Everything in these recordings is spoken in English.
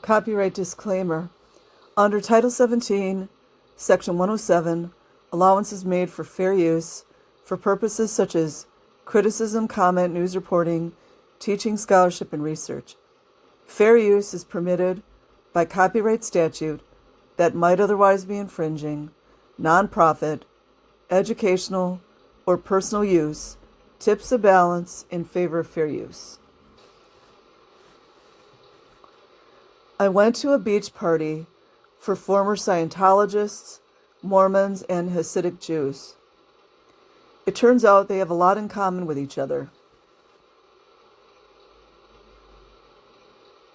Copyright disclaimer. Under Title 17, Section 107, allowance is made for fair use for purposes such as criticism, comment, news reporting, teaching, scholarship, and research. Fair use is permitted by copyright statute that might otherwise be infringing, nonprofit, educational, or personal use tips the balance in favor of fair use. I went to a beach party for former Scientologists, Mormons, and Hasidic Jews. It turns out they have a lot in common with each other.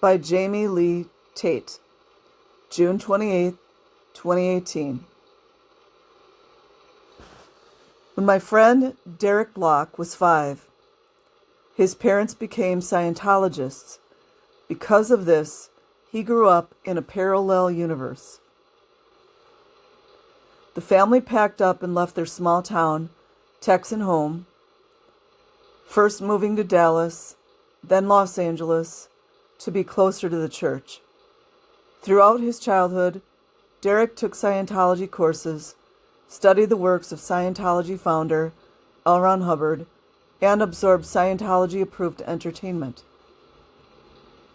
By Jamie Lee Tate, June 28, 2018. When my friend Derek Block was 5, his parents became Scientologists. Because of this, he grew up in a parallel universe. The family packed up and left their small town, Texan home, first moving to Dallas, then Los Angeles, to be closer to the church. Throughout his childhood, Derek took Scientology courses, studied the works of Scientology founder L. Ron Hubbard, and absorbed Scientology-approved entertainment.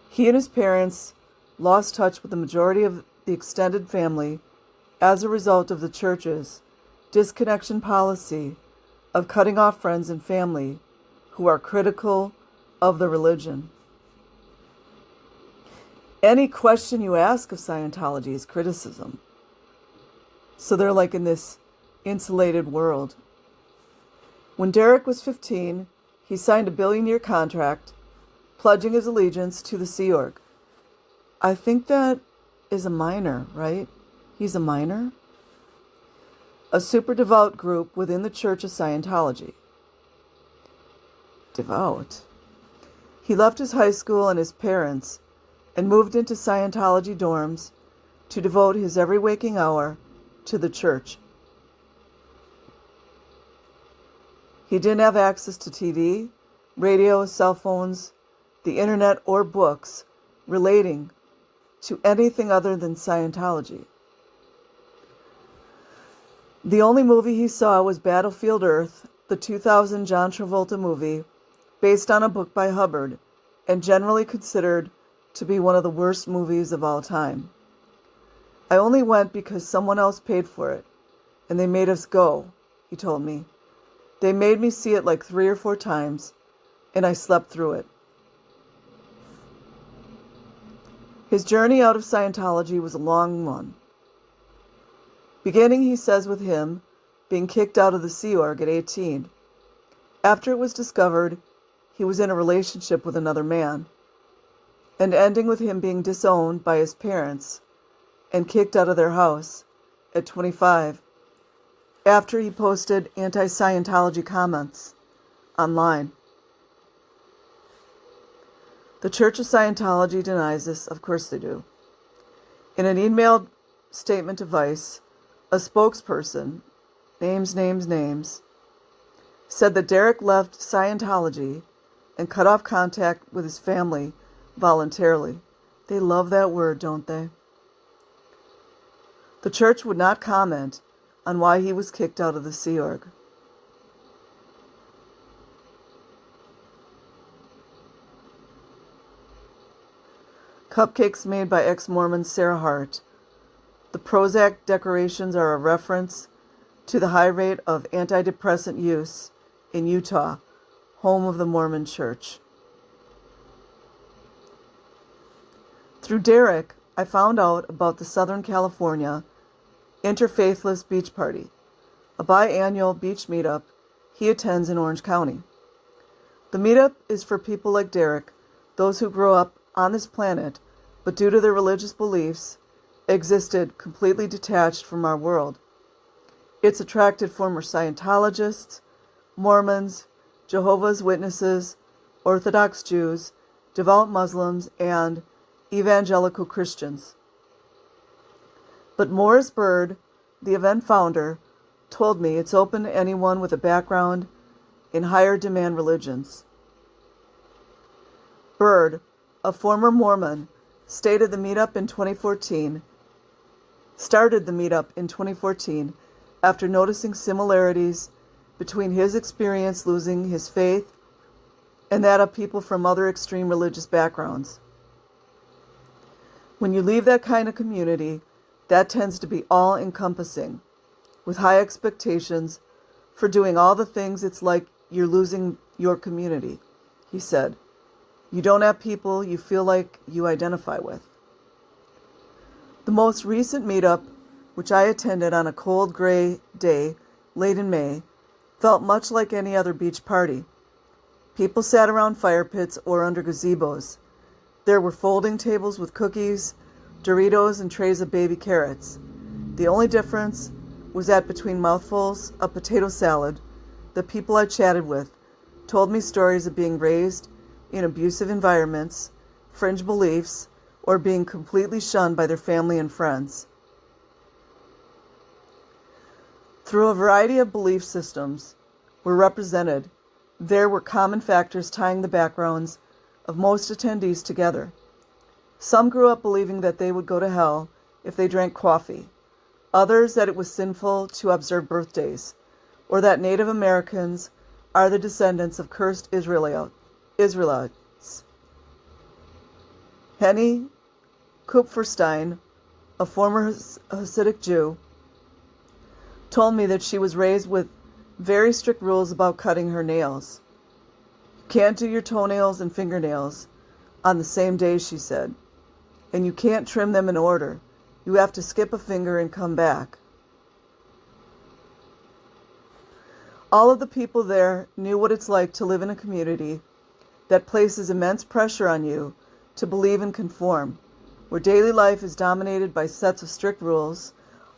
He and his parents lost touch with the majority of the extended family as a result of the church's disconnection policy of cutting off friends and family who are critical of the religion. Any question you ask of Scientology is criticism. So they're like in this insulated world. When Derek was 15, he signed a billion-year contract, pledging his allegiance to the Sea Org. I think that is a minor, right? He's a minor? A super devout group within the Church of Scientology. Devout? He left his high school and his parents and moved into Scientology dorms to devote his every waking hour to the church. He didn't have access to TV, radio, cell phones, the internet, or books relating to anything other than Scientology. The only movie he saw was Battlefield Earth, the 2000 John Travolta movie, based on a book by Hubbard, and generally considered to be one of the worst movies of all time. I only went because someone else paid for it, and they made us go, he told me. They made me see it like 3 or 4 times, and I slept through it. His journey out of Scientology was a long one. Beginning, he says, with him being kicked out of the Sea Org at 18. After it was discovered he was in a relationship with another man, and ending with him being disowned by his parents and kicked out of their house at 25 after he posted anti-Scientology comments online. The Church of Scientology denies this. Of course they do. In an emailed statement to Vice, a spokesperson, names, said that Derek left Scientology and cut off contact with his family voluntarily. They love that word, don't they? The church would not comment on why he was kicked out of the Sea Org. Cupcakes made by ex-Mormon Sarah Hart. The Prozac decorations are a reference to the high rate of antidepressant use in Utah, home of the Mormon Church. Through Derek, I found out about the Southern California Interfaithless Beach Party, a biannual beach meetup he attends in Orange County. The meetup is for people like Derek, those who grow up on this planet, but due to their religious beliefs, existed completely detached from our world. It's attracted former Scientologists, Mormons, Jehovah's Witnesses, Orthodox Jews, devout Muslims, and evangelical Christians. But Morris Bird, the event founder, told me it's open to anyone with a background in higher demand religions. Bird, a former Mormon, started the meetup in 2014 after noticing similarities between his experience losing his faith and that of people from other extreme religious backgrounds. When you leave that kind of community, that tends to be all-encompassing, with high expectations for doing all the things. It's like you're losing your community, he said. You don't have people you feel like you identify with. The most recent meetup, which I attended on a cold, gray day late in May, felt much like any other beach party. People sat around fire pits or under gazebos. There were folding tables with cookies, Doritos, and trays of baby carrots. The only difference was that between mouthfuls of potato salad, the people I chatted with told me stories of being raised in abusive environments, fringe beliefs, or being completely shunned by their family and friends. Through a variety of belief systems were represented, there were common factors tying the backgrounds of most attendees together. Some grew up believing that they would go to hell if they drank coffee, others that it was sinful to observe birthdays, or that Native Americans are the descendants of cursed Israelites. Henny Kupferstein, a former Hasidic Jew, told me that she was raised with very strict rules about cutting her nails. You can't do your toenails and fingernails on the same day, she said, and you can't trim them in order. You have to skip a finger and come back. All of the people there knew what it's like to live in a community that places immense pressure on you to believe and conform, where daily life is dominated by sets of strict rules.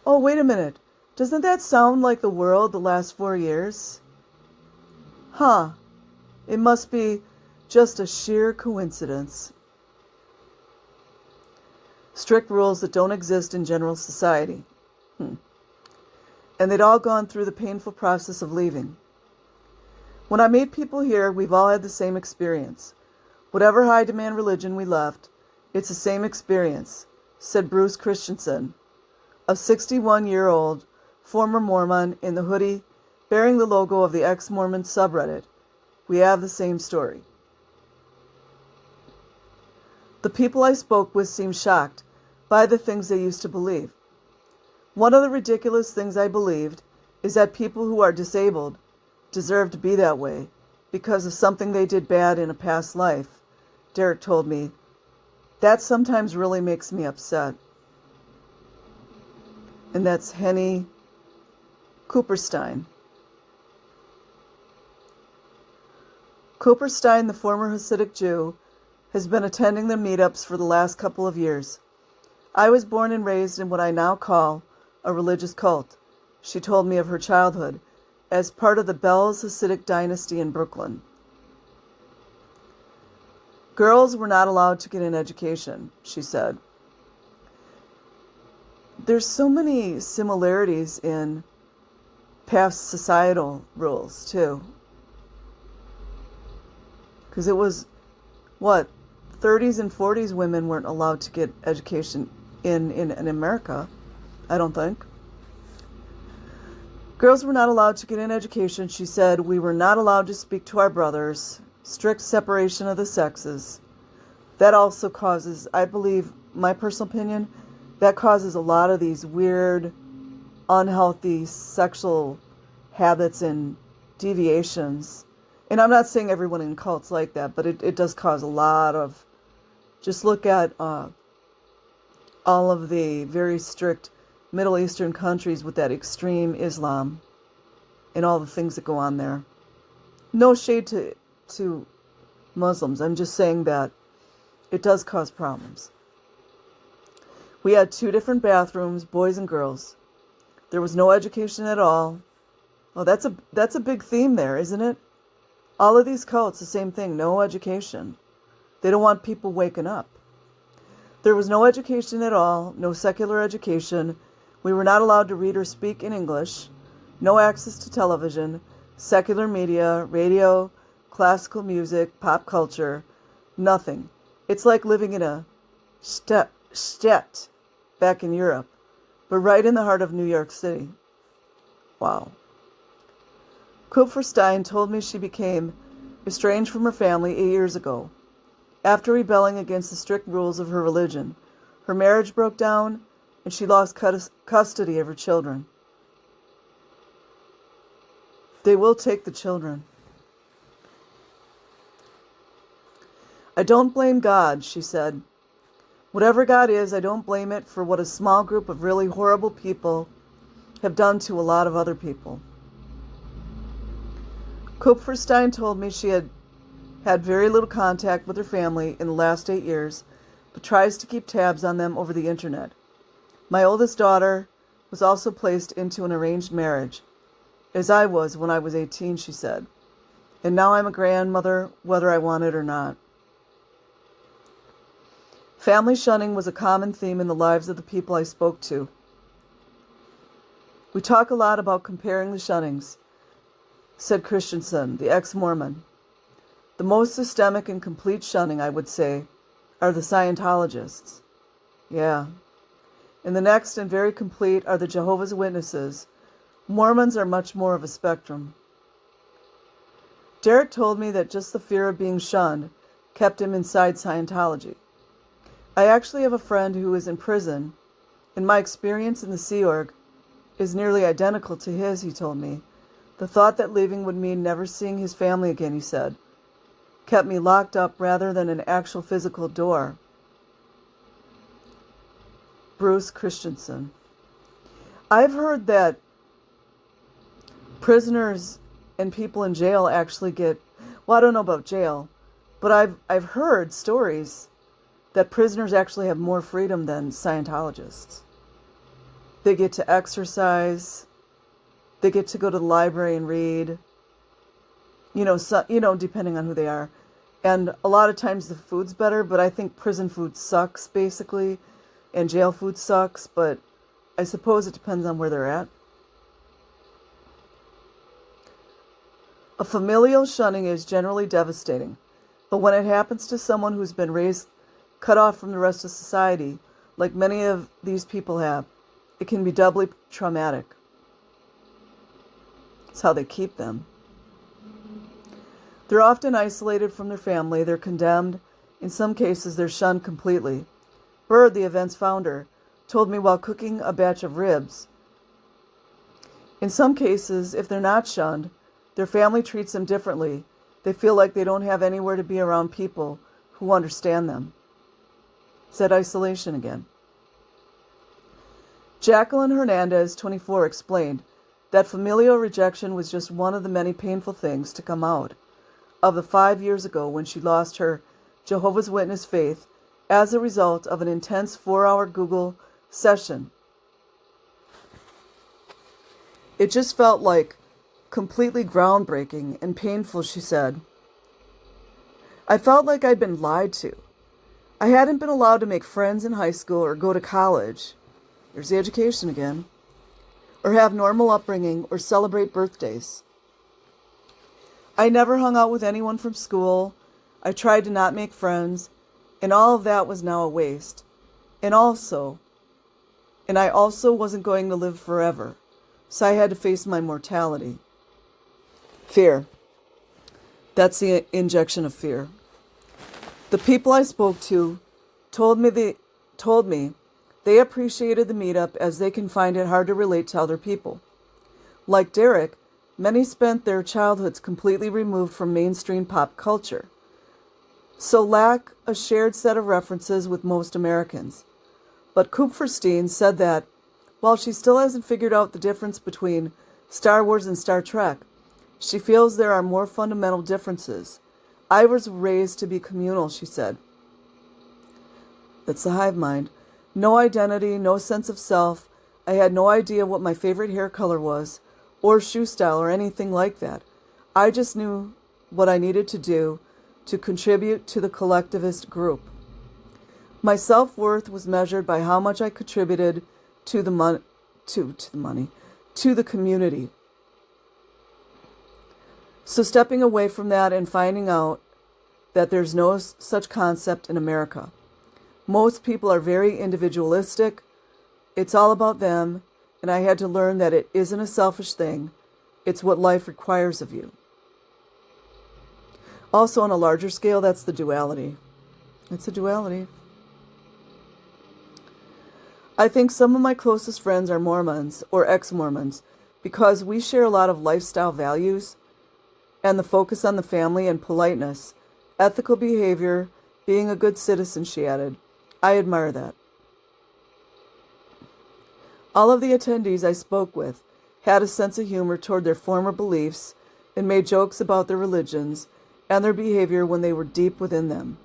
Oh, wait a minute. Doesn't that sound like the world the last 4 years? Huh. It must be just a sheer coincidence. Strict rules that don't exist in general society. And they'd all gone through the painful process of leaving. When I meet people here, we've all had the same experience. Whatever high-demand religion we left, it's the same experience, said Bruce Christensen, a 61-year-old former Mormon in the hoodie bearing the logo of the ex-Mormon subreddit. We have the same story. The people I spoke with seemed shocked by the things they used to believe. One of the ridiculous things I believed is that people who are disabled deserve to be that way because of something they did bad in a past life, Derek told me. That sometimes really makes me upset. And that's Henny Kupferstein. Kupferstein, the former Hasidic Jew, has been attending the meetups for the last couple of years. I was born and raised in what I now call a religious cult, she told me of her childhood, as part of the Bells Hasidic dynasty in Brooklyn. Girls were not allowed to get an education, she said. There's so many similarities in past societal rules, too. Because it was, 30s and 40s women weren't allowed to get education in America, I don't think. Girls were not allowed to get an education, she said. We were not allowed to speak to our brothers. Strict separation of the sexes. That also causes, I believe, my personal opinion, that causes a lot of these weird, unhealthy sexual habits and deviations. And I'm not saying everyone in cults like that, but it does cause a lot of, just look at all of the very strict Middle Eastern countries with that extreme Islam and all the things that go on there. No shade to Muslims. I'm just saying that it does cause problems. We had 2 different bathrooms, boys and girls. There was no education at all. Oh, that's a big theme there, isn't it? All of these cults, the same thing, no education. They don't want people waking up. There was no education at all, no secular education. We were not allowed to read or speak in English. No access to television, secular media, radio, classical music, pop culture, nothing. It's like living in a Stedt, back in Europe, but right in the heart of New York City. Wow. Kupferstein told me she became estranged from her family 8 years ago. After rebelling against the strict rules of her religion, her marriage broke down and she lost custody of her children. They will take the children. I don't blame God, she said. Whatever God is, I don't blame it for what a small group of really horrible people have done to a lot of other people. Kupferstein told me she had very little contact with her family in the last 8 years, but tries to keep tabs on them over the internet. My oldest daughter was also placed into an arranged marriage, as I was when I was 18, she said. And now I'm a grandmother, whether I want it or not. Family shunning was a common theme in the lives of the people I spoke to. We talk a lot about comparing the shunnings, said Christensen, the ex-Mormon. The most systemic and complete shunning, I would say, are the Scientologists. Yeah. And the next and very complete are the Jehovah's Witnesses. Mormons are much more of a spectrum. Derek told me that just the fear of being shunned kept him inside Scientology. I actually have a friend who is in prison, and my experience in the Sea Org is nearly identical to his, he told me. The thought that leaving would mean never seeing his family again, he said, kept me locked up rather than an actual physical door. Bruce Christensen. I've heard that prisoners and people in jail actually get, well, I don't know about jail, but I've heard stories that prisoners actually have more freedom than Scientologists. They get to exercise. They get to go to the library and read. Depending on who they are. And a lot of times the food's better, but I think prison food sucks, basically, and jail food sucks, but I suppose it depends on where they're at. A familial shunning is generally devastating, but when it happens to someone who's been raised cut off from the rest of society, like many of these people have, it can be doubly traumatic. It's how they keep them. They're often isolated from their family, they're condemned, in some cases they're shunned completely. Bird, the event's founder, told me while cooking a batch of ribs. In some cases, if they're not shunned, their family treats them differently. They feel like they don't have anywhere to be around people who understand them. Said isolation again. Jacqueline Hernandez, 24, explained that familial rejection was just one of the many painful things to come out of the 5 years ago when she lost her Jehovah's Witness faith as a result of an intense 4-hour Google session. It just felt like completely groundbreaking and painful, she said. I felt like I'd been lied to. I hadn't been allowed to make friends in high school or go to college. There's the education again. Or have normal upbringing or celebrate birthdays. I never hung out with anyone from school. I tried to not make friends, and all of that was now a waste. And I also wasn't going to live forever, so I had to face my mortality. Fear. That's the injection of fear. The people I spoke to told me they appreciated the meetup as they can find it hard to relate to other people. Like Derek, many spent their childhoods completely removed from mainstream pop culture, so lack a shared set of references with most Americans. But Kupferstein said that, while she still hasn't figured out the difference between Star Wars and Star Trek, she feels there are more fundamental differences. I was raised to be communal, she said. That's the hive mind. No identity, no sense of self. I had no idea what my favorite hair color was, or shoe style, or anything like that. I just knew what I needed to do to contribute to the collectivist group. My self-worth was measured by how much I contributed to the community. So stepping away from that and finding out that there's no such concept in America. Most people are very individualistic. It's all about them, and I had to learn that it isn't a selfish thing. It's what life requires of you. Also, on a larger scale, that's the duality. It's a duality. I think some of my closest friends are Mormons or ex-Mormons because we share a lot of lifestyle values and the focus on the family and politeness, ethical behavior, being a good citizen, she added. I admire that. All of the attendees I spoke with had a sense of humor toward their former beliefs and made jokes about their religions and their behavior when they were deep within them.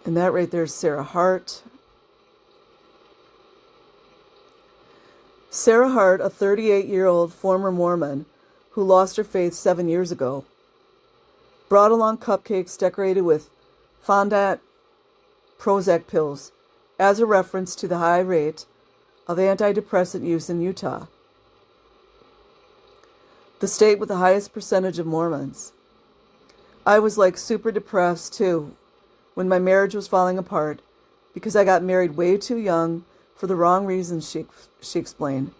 And that right there is Sarah Hart. Sarah Hart, a 38-year-old former Mormon who lost her faith 7 years ago, brought along cupcakes decorated with fondant Prozac pills as a reference to the high rate of antidepressant use in Utah, the state with the highest percentage of Mormons. I was like super depressed too when my marriage was falling apart because I got married way too young for the wrong reasons, she explained.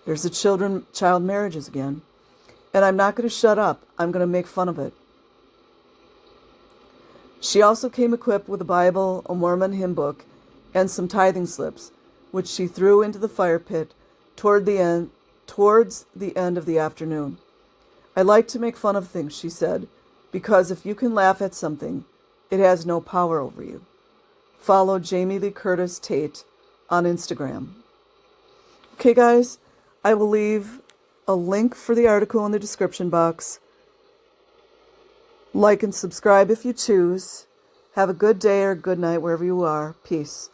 There's the child marriages again. And I'm not going to shut up. I'm going to make fun of it. She also came equipped with a Bible, a Mormon hymn book, and some tithing slips, which she threw into the fire pit towards the end of the afternoon. I like to make fun of things, she said, because if you can laugh at something, it has no power over you. Follow Jamie Lee Curtis Tate on Instagram. Okay, guys, I will leave a link for the article in the description box. Like and subscribe if you choose. Have a good day or good night wherever you are. Peace.